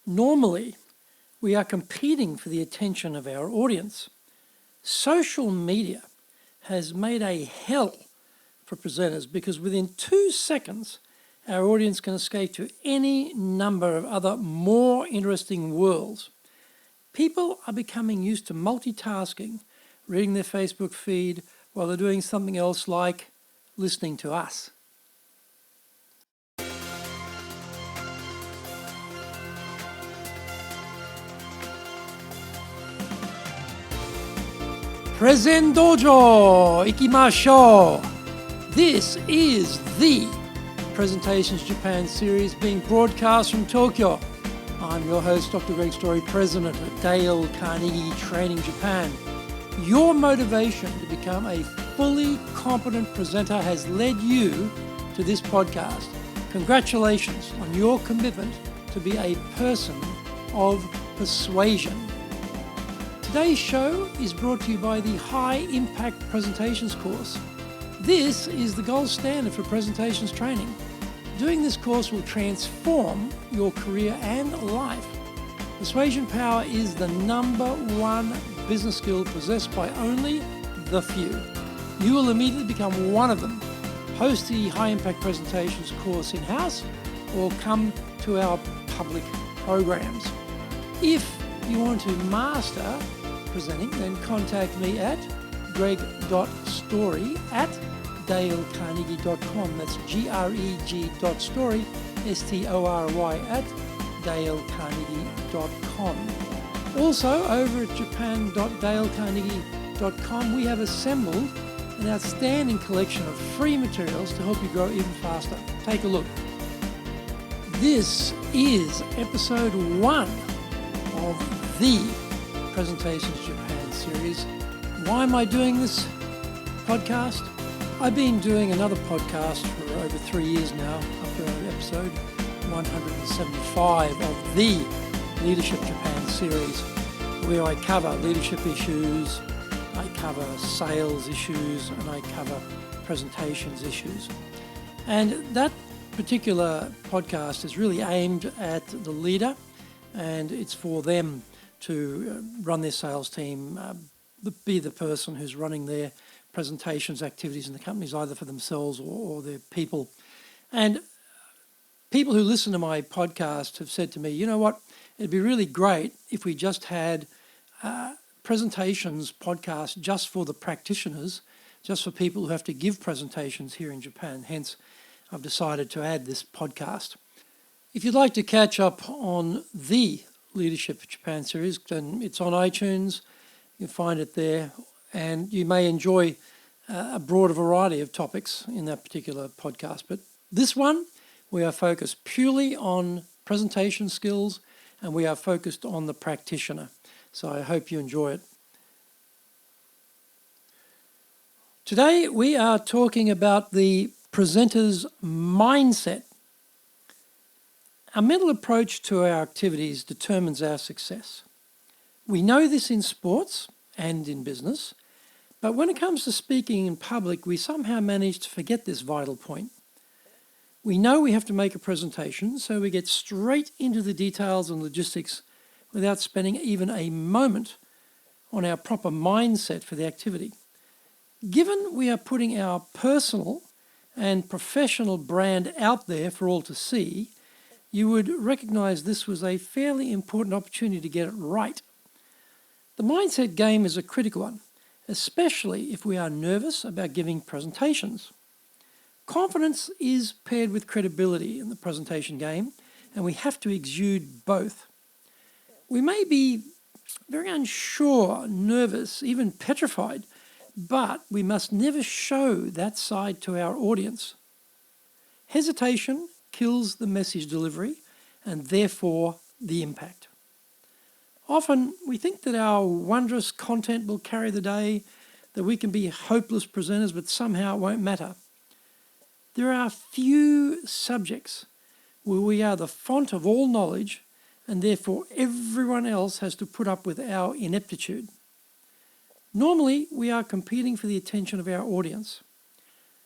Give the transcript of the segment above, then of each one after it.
Normally, we are competing for the attention of our audience. Social media has made a hell for presenters because within 2 seconds, our audience can escape to any number of other more interesting worlds. People are becoming used to multitasking, reading their Facebook feed while they're doing something else like listening to us. Present Dojo! Ikimashou! This is the Presentations Japan series being broadcast from Tokyo. I'm your host, Dr. Greg Story, President of Dale Carnegie Training Japan. Your motivation to become a fully competent presenter has led you to this podcast. Congratulations on your commitment to be a person of persuasion. Today's show is brought to you by the High Impact Presentations course. This is the gold standard for presentations training. Doing this course will transform your career and life. Persuasion power is the #1 business skill possessed by only the few. You will immediately become one of them. Host the High Impact Presentations course in-house or come to our public programs. If you want to master presenting, then contact me at greg.story@dalecarnegie.com. That's greg.story, STORY @dalecarnegie.com. Also, over at japan.dalecarnegie.com, we have assembled an outstanding collection of free materials to help you grow even faster. Take a look. This is episode 1 of the Presentations Japan series. Why am I doing this podcast? I've been doing another podcast for over 3 years now, up to episode 175 of the Leadership Japan series, where I cover leadership issues, I cover sales issues, and I cover presentations issues. And that particular podcast is really aimed at the leader, and it's for them to run their sales team, be the person who's running their presentations activities in the companies, either for themselves or their people. And people who listen to my podcast have said to me, you know what, it'd be really great if we just had presentations podcast just for the practitioners, just for people who have to give presentations here in Japan. Hence, I've decided to add this podcast. If you'd like to catch up on the Leadership Japan series, then it's on iTunes. You can find it there, and you may enjoy a broader variety of topics in that particular podcast. But this one, we are focused purely on presentation skills, and we are focused on the practitioner. So I hope you enjoy it. Today, we are talking about the presenter's mindset. Our mental approach to our activities determines our success. We know this in sports and in business, but when it comes to speaking in public, we somehow manage to forget this vital point. We know we have to make a presentation, so we get straight into the details and logistics without spending even a moment on our proper mindset for the activity. Given we are putting our personal and professional brand out there for all to see, you would recognize this was a fairly important opportunity to get it right. The mindset game is a critical one, especially if we are nervous about giving presentations. Confidence is paired with credibility in the presentation game, and we have to exude both. We may be very unsure, nervous, even petrified, but we must never show that side to our audience. Hesitation kills the message delivery and therefore the impact. Often we think that our wondrous content will carry the day, that we can be hopeless presenters, but somehow it won't matter. There are few subjects where we are the font of all knowledge and therefore everyone else has to put up with our ineptitude. Normally, we are competing for the attention of our audience.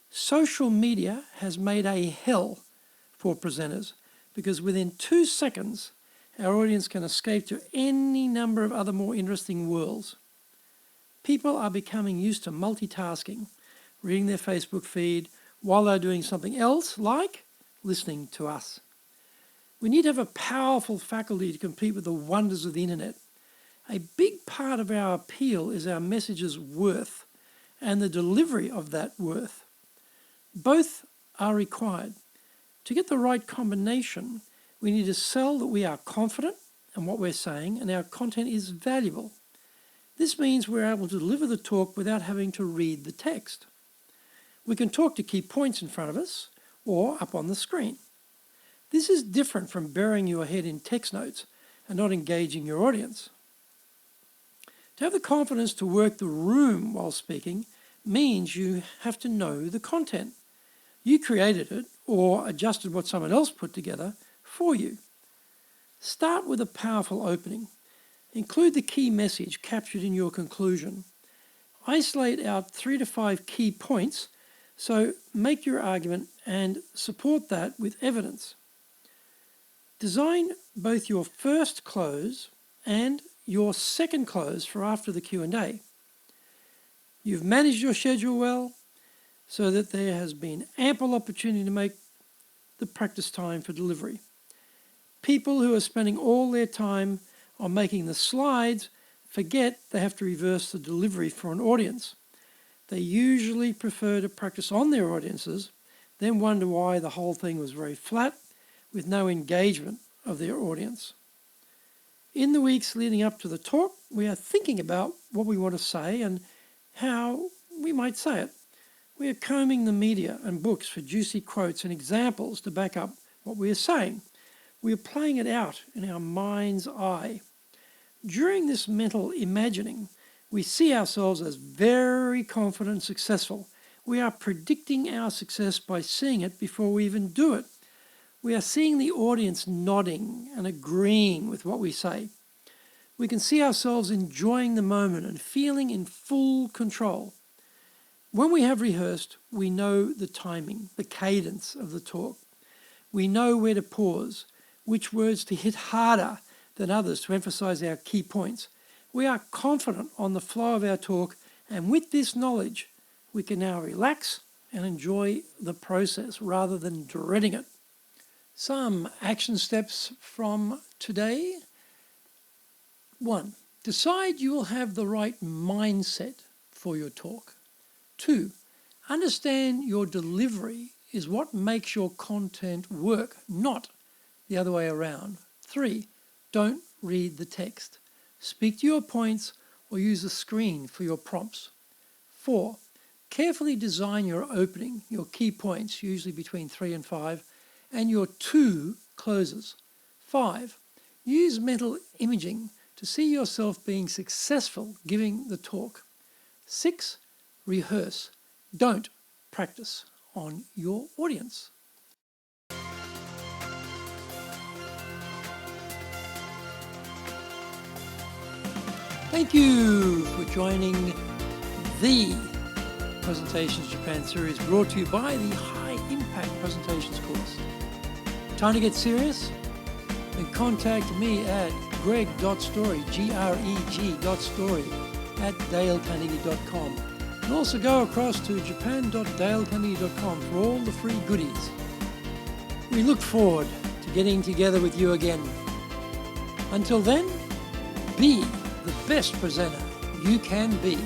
Social media has made a hell for presenters because within 2 seconds, our audience can escape to any number of other more interesting worlds. People are becoming used to multitasking, reading their Facebook feed while they're doing something else, like listening to us. We need to have a powerful faculty to compete with the wonders of the internet. A big part of our appeal is our message's worth and the delivery of that worth. Both are required. To get the right combination, we need to sell that we are confident in what we're saying and our content is valuable. This means we're able to deliver the talk without having to read the text. We can talk to key points in front of us or up on the screen. This is different from burying your head in text notes and not engaging your audience. To have the confidence to work the room while speaking means you have to know the content. You created it or adjusted what someone else put together for you. Start with a powerful opening. Include the key message captured in your conclusion. Isolate out 3 to 5 key points, so make your argument and support that with evidence. Design both your first close and your second close for after the Q&A. You've managed your schedule well so that there has been ample opportunity to make the practice time for delivery. People who are spending all their time on making the slides forget they have to reverse the delivery for an audience. They usually prefer to practice on their audiences, then wonder why the whole thing was very flat with no engagement of their audience. In the weeks leading up to the talk, we are thinking about what we want to say and how we might say it. We are combing the media and books for juicy quotes and examples to back up what we are saying. We are playing it out in our mind's eye. During this mental imagining, we see ourselves as very confident and successful. We are predicting our success by seeing it before we even do it. We are seeing the audience nodding and agreeing with what we say. We can see ourselves enjoying the moment and feeling in full control. When we have rehearsed, we know the timing, the cadence of the talk. We know where to pause, which words to hit harder than others to emphasize our key points. We are confident on the flow of our talk, and with this knowledge, we can now relax and enjoy the process rather than dreading it. Some action steps from today. 1. Decide you will have the right mindset for your talk. 2. Understand your delivery is what makes your content work, not the other way around. 3. Don't read the text. Speak to your points or use a screen for your prompts. 4. Carefully design your opening, your key points, usually between 3 and 5, and your 2 closes. 5. Use mental imaging to see yourself being successful giving the talk. 6. Rehearse. Don't practice on your audience. Thank you for joining the Presentations Japan series brought to you by the High Impact Presentations course. Time to get serious? Then contact me at greg.story, greg.story @dalecarnegie.com. And also go across to japan.dalecarnegie.com for all the free goodies. We look forward to getting together with you again. Until then, be the best presenter you can be.